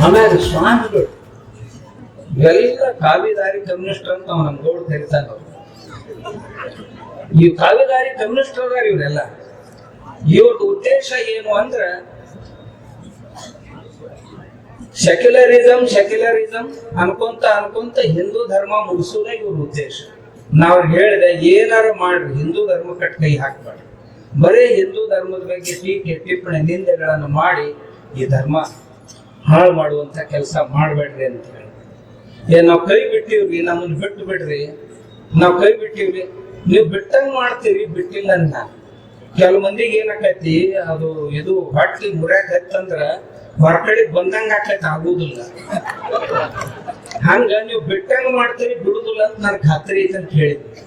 ಆಮೇಲೆ ಸ್ವಾಮಿಗಳು ಎಲ್ಲ ಕಾವಿದಾರಿ ಕಮ್ಯುನಿಸ್ಟರ್ ಅಂತ ಅವ ನಮ್ ಗೌಡ್ ಕರಿತಾನ. ಈ ಕಾವಿದಾರಿ ಕಮ್ಯುನಿಸ್ಟರ್ ಅದಾರ ಇವರೆಲ್ಲ. ಇವ್ರದ್ದು ಉದ್ದೇಶ ಏನು ಅಂದ್ರ ಸೆಕ್ಯುಲರಿಸಂ ಅನ್ಕೊಂತ ಹಿಂದೂ ಧರ್ಮ ಮುಗಿಸೋದೇ ಇವ್ರ ಉದ್ದೇಶ. ನಾವ್ ಹೇಳಿದೆ ಏನಾರು ಮಾಡ್ರಿ, ಹಿಂದೂ ಧರ್ಮ ಕಟ್ ಕೈ ಹಾಕ್ಬೇಡ್ರಿ, ಬರೀ ಹಿಂದೂ ಧರ್ಮದ ಬಗ್ಗೆ ಟೀಕೆ ಟಿಪ್ಪಣಿ ನಿಂದೆಗಳನ್ನು ಮಾಡಿ ಈ ಧರ್ಮ ಹಾಳು ಮಾಡುವಂತ ಕೆಲಸ ಮಾಡ್ಬೇಡ್ರಿ ಅಂತ ಹೇಳಿ. ನಾವ್ ಕೈ ಬಿಟ್ಟಿವ್ರಿ, ನಮ್ಮನ್ನ ಬಿಟ್ಟು ಬಿಡ್ರಿ, ನಾವ್ ಕೈ ಬಿಟ್ಟಿವ್ರಿ, ನೀವು ಬಿಟ್ಟಂಗ್ ಮಾಡ್ತೀರಿ, ಬಿಟ್ಟಿಲ್ಲ ಅಂತ. ಕೆಲವು ಮಂದಿಗೆ ಏನಾಕೈತಿ, ಅದು ಇದು ಹೊಟ್ಟಿ ಮುರ್ಯಾಕ ಹತ್ತಂದ್ರ ಹೊರಗಡೆ ಬಂದಂಗ ಆಕೈತಿ, ಆಗುದಿಲ್ಲ. ಹಂಗ ನೀವು ಬಿಟ್ಟಂಗ ಮಾಡ್ತೀರಿ, ಬಿಡುದಿಲ್ಲ ಅಂತ ನನ್ ಖಾತ್ರಿ ಐತೆ ಅಂತ ಹೇಳಿದ್ವಿ.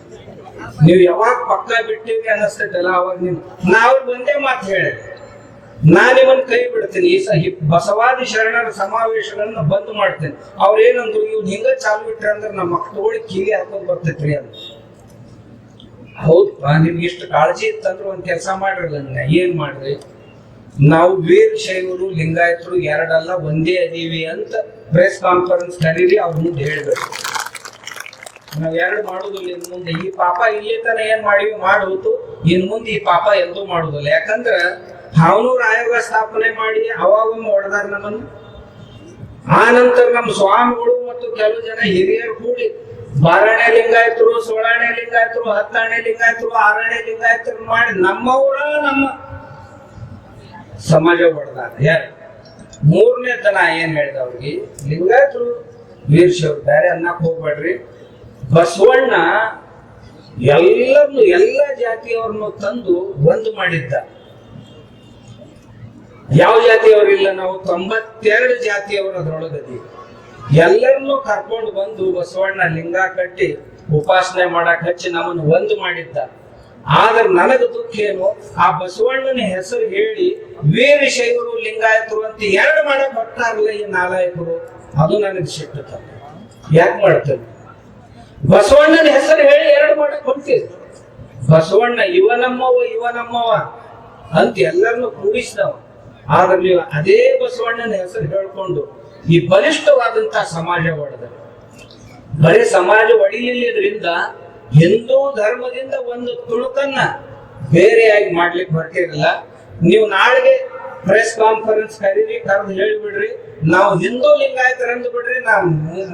ನೀವು ಯಾವಾಗ ಪಕ್ಕ ಬಿಟ್ಟಿವಿ ಅನ್ನಿಸ್ತೈತಲ್ಲ ಅವಾಗ ನಾವ್ ಒಂದೇ ಮಾತು ಹೇಳಿ, ನಾ ನಿಮ್ಮನ್ನ ಕೈ ಬಿಡ್ತೀನಿ. ಈ ಬಸವಾದಿ ಶರಣರ ಸಮಾವೇಶಗಳನ್ನ ಬಂದ್ ಮಾಡ್ತೇನೆ. ಅವ್ರೇನಂದ್ರು, ಇವ್ ಹಿಂಗ ಚಾಲು ಬಿಟ್ರಿ ಅಂದ್ರೆ ನಮ್ಮ ಮಕ್ಕಳು ಕಿವಿ ಹಾಕೊಂಡ್ ಬರ್ತೈತ್ರಿ ಅಂತ. ಹೌದಪ್ಪ, ನಿಮ್ಗೆ ಇಷ್ಟು ಕಾಳಜಿ ಇತ್ತಂದ್ರೆ ಒಂದ್ ಕೆಲಸ ಮಾಡಿರಲ್ಲ. ಏನ್ ಮಾಡ್ರಿ, ನಾವು ವೀರಶೈವರು ಲಿಂಗಾಯತರು ಎರಡಲ್ಲ ಒಂದೇ ಅದೀವಿ ಅಂತ ಪ್ರೆಸ್ ಕಾನ್ಫರೆನ್ಸ್ ಕರೀರಿ, ಅವ್ರ ಮುಂದೆ ಹೇಳ್ಬೇಕು. ನಾವ್ ಎರಡು ಮಾಡುದಿಲ್ಲ ಇನ್ ಮುಂದೆ. ಈ ಪಾಪ ಇಲ್ಲಿ ತನ ಏನ್ ಮಾಡಿವಿ ಮಾಡೋದು, ಇನ್ ಮುಂದೆ ಈ ಪಾಪ ಎಂದೂ ಮಾಡುದಿಲ್ಲ. ಯಾಕಂದ್ರ ಹಾವನೂರು ಆಯೋಗ ಸ್ಥಾಪನೆ ಮಾಡಿ ಅವಾಗೊಮ್ಮೆ ಹೊಡೆದಾರ ನಮ್ಮನ್ನು. ಆ ನಂತರ ನಮ್ಮ ಸ್ವಾಮಿಗಳು ಮತ್ತು ಕೆಲವು ಜನ ಹಿರಿಯರು ಕೂಡಿ 12ನೇ ಲಿಂಗಾಯತರು, 16ನೇ ಲಿಂಗಾಯತರು, 10ನೇ ಲಿಂಗಾಯತರು, 6ನೇ ಲಿಂಗಾಯತರು ಮಾಡಿ ನಮ್ಮವರ ನಮ್ಮ ಸಮಾಜ ಹೊಡೆದಾರ. ಯಾರು 3ನೇ ತನ ಏನ್ ಹೇಳಿದ ಅವ್ರಿಗೆ, ಲಿಂಗಾಯತರು ವೀರಶೈವರು ಬೇರೆ ಅನ್ನಕ್ ಹೋಗ್ಬೇಡ್ರಿ, ಬಸವಣ್ಣ ಎಲ್ಲರನ್ನು ಎಲ್ಲ ಜಾತಿಯವ್ರನ್ನು ತಂದು ಒಂದು ಮಾಡಿದ್ದ. ಯಾವ ಜಾತಿಯವರಿಲ್ಲ, ನಾವು 92 ಜಾತಿಯವರು ಅದ್ರೊಳಗದೀವಿ. ಎಲ್ಲರನ್ನು ಕರ್ಕೊಂಡು ಬಂದು ಬಸವಣ್ಣ ಲಿಂಗ ಕಟ್ಟಿ ಉಪಾಸನೆ ಮಾಡಕ್ ಹಚ್ಚಿ ನಮ್ಮನ್ನು ಒಂದು ಮಾಡಿದ್ದ. ಆದ್ರೆ ನನಗ ದುಃಖ ಏನು, ಆ ಬಸವಣ್ಣನ ಹೆಸರು ಹೇಳಿ ವೀರಶೈವರು ಲಿಂಗಾಯತರು ಅಂತ ಎರಡು ಮಾಡಕ್ ಬರ್ತಾರಲ್ಲ ಈ ನಾಲಾಯಕರು, ಅದು ನನಗೆ ಸಿಟ್ಟುತ್ತ. ಯಾಕೆ ಮಾಡ್ತೇವೆ? ಬಸವಣ್ಣನ ಹೆಸರು ಹೇಳಿ ಎರಡು ಮಾಡಕ್ ಹೊಂಟಿದ್ರು. ಬಸವಣ್ಣ ಇವ ನಮ್ಮವ ಅಂತ ಎಲ್ಲರನ್ನು ಕೂಡಿಸಿದವ. ಆದ್ರೆ ನೀವು ಅದೇ ಬಸವಣ್ಣನ ಹೆಸರು ಹೇಳ್ಕೊಂಡು ಈ ಬಲಿಷ್ಠವಾದಂತ ಸಮಾಜ ಒಡೆದ. ಬರೀ ಸಮಾಜ ಒಡಿಲಿಲ್ಲದ್ರಿಂದ ಹಿಂದೂ ಧರ್ಮದಿಂದ ಒಂದು ತುಣುಕನ್ನ ಬೇರೆಯಾಗಿ ಮಾಡ್ಲಿಕ್ಕೆ ಹೊರಟಿರಲ್ಲ. ನೀವು ನಾಳೆಗೆ ಪ್ರೆಸ್ ಕಾನ್ಫರೆನ್ಸ್ ಕರೀರಿ, ಕರೆದು ಹೇಳಿಬಿಡ್ರಿ, ನಾವು ಹಿಂದೂ ಲಿಂಗಾಯತರ ಅಂದು ಬಿಡ್ರಿ. ನಾವು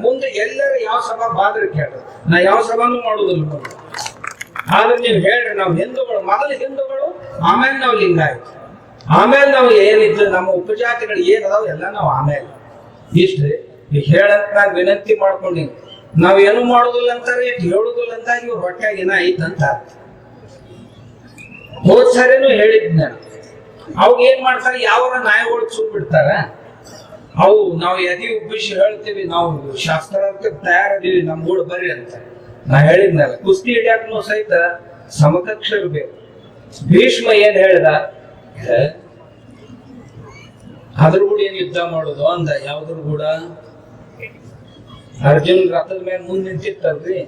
ಮುಂದೆ ಎಲ್ಲರೂ ಯಾವ ಸಭಾ ಬಾದ್ರಿ ಕೇಳ್ರಿ, ನಾ ಯಾವ ಸಭಾನು ಮಾಡುದಿಲ್ಲ. ಆದ್ರೆ ನೀವು ಹೇಳ್ರಿ, ನಾವು ಹಿಂದೂಗಳು, ಮೊದಲು ಹಿಂದೂಗಳು, ಆಮೇಲೆ ನಾವು ಲಿಂಗಾಯತ, ಆಮೇಲೆ ನಾವು ಏನಿದ್ದು ನಮ್ಮ ಉಪಜಾತಿಗಳು ಏನದಾವ ಎಲ್ಲ ನಾವು ಆಮೇಲೆ. ಇಷ್ಟ್ರಿ ಹೇಳಂತ ನಾನು ವಿನಂತಿ ಮಾಡ್ಕೊಂಡಿನಿ. ನಾವ್ ಏನು ಮಾಡುದಿಲ್ಲ ಅಂತಾರೆ, ಹೇಳುದಿಲ್ಲ ಅಂತ ಇವ್ರ ಹೊಟ್ಟಾಗ ಏನ ಐತಂತ. ಹೋದ್ ಸರಿನೂ ಹೇಳಿದ್ ನಾನು, ಅವಾಗ ಏನ್ ಮಾಡ್ತಾರೆ, ಯಾವ ನಾಯಿಗಳು ಸುಮ್ ಬಿಡ್ತಾರ. ಅವು ನಾವು ಎದಿ ಉಬ್ಬಿಸಿ ಹೇಳ್ತೀವಿ, ನಾವು ಶಾಸ್ತ್ರಾರ್ಥ ತಯಾರದೀವಿ, ನಮ್ ಗೂಡ್ ಬರ್ರಿ ಅಂತ ನಾ ಹೇಳಿದ್ನಲ್ಲ. ಕುಸ್ತಿ ಹಿಡಿಯಾಕನು ಸಹಿತ ಸಮಕಕ್ಷ ಇರ್ಬೇಕು. ಭೀಷ್ಮ ಏನ್ ಹೇಳ್ದ, ಅದ್ರ ಕೂಡ ಏನ್ ಯುದ್ಧ ಮಾಡೋದು ಅಂದ. ಯಾವ್ದ್ರ ಕೂಡ? ಅರ್ಜುನ್ ರಥದ ಮೇಲೆ ಮುಂದೆ ನಿಂತಿರ್ತಲ್ರಿ,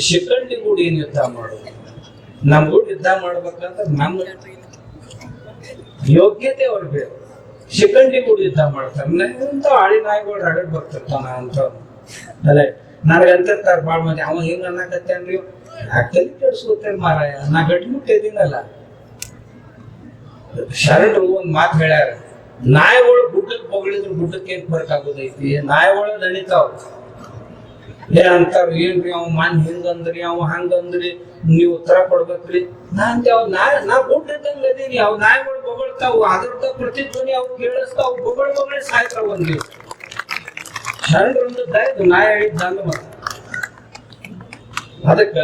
ಶಿಖಂಡಿ ಕೂಡ ಏನ್ ಯುದ್ಧ ಮಾಡೋದು? ನಮ್ ಕೂಡ ಯುದ್ಧ ಮಾಡ್ಬೇಕಂತ ನಮ್ಮ ಯೋಗ್ಯತೆ ಅವ್ರಿಗೆ ಬೇಕು. ಶಿಖಂಡಿ ಕೂಡ ಯುದ್ಧ ಮಾಡ್ತಾರೆ. ಅಂತ ಆಳಿ ನಾಯಿಗಳು ರಗಡ್ ಬರ್ತಿರ್ತಾನ ಅಂತ ಅಲ್ಲ. ನನಗಂತಿರ್ತಾರ ಬಾಳ್ ಮಂದಿ, ಅವ ಹಿಂಗ ಅನ್ನಕತ್ತೇನ್ರಿ, ಯಾಕಲ್ಲಿ ಕೆಡ್ಸ್ಕೊತೇನೆ ಮಾರಾಯ, ನಾ ಗಟ್ಟಿಮುಟ್ಟ ಇದೀನಲ್ಲ. ಶರಣರು ಒಂದ್ ಮಾತು ಹೇಳ್ಯಾರ, ನಾಯಿಗಳು ಗುಡ್ಡಕ್ಕೆ ಬೊಗಳಿದ್ರು ಗುಡ್ಡಕ್ಕೆ ಏನ್ ಫರ್ಕ್ ಆಗೋದೈತಿ, ನಾಯಿಗಳು ದಣಿತಾವ. ಅಂತಾರ, ಏನ್ರಿ ಅವ್ ಮನ್ ಹಿಂಗಂದ್ರಿ, ಅವ್ ಹಂಗಂದ್ರಿ, ನೀವು ಉತ್ತರ ಕೊಡ್ಬೇಕ್ರಿ. ನಾ ಗುಡ್ಡ ಇದ್ದಂಗ ಅದೀನಿ, ಅವ್ ನಾಯಿಗಳು ಬೊಗಳ್ತಾವು, ಅದ್ರದ ಪ್ರತಿಧ್ವನಿ ಅವ್ ಕೇಳಿಸ್ತಾವ್, ಬೊಗಳಿ ಸಾಯ್ತಾವ. ಒಂದ್ ಶರಣರೊಂದು ದಯದು ನಾಯಿ ಹೇಳಿದ್ದಂಗ. ಮತ್ತ ಅದಕ್ಕ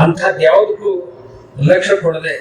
ಅಂಥದ್ ಯಾವ್ದಕ್ಕೂ ಲಕ್ಷ್ಯ ಕೊಡದೆ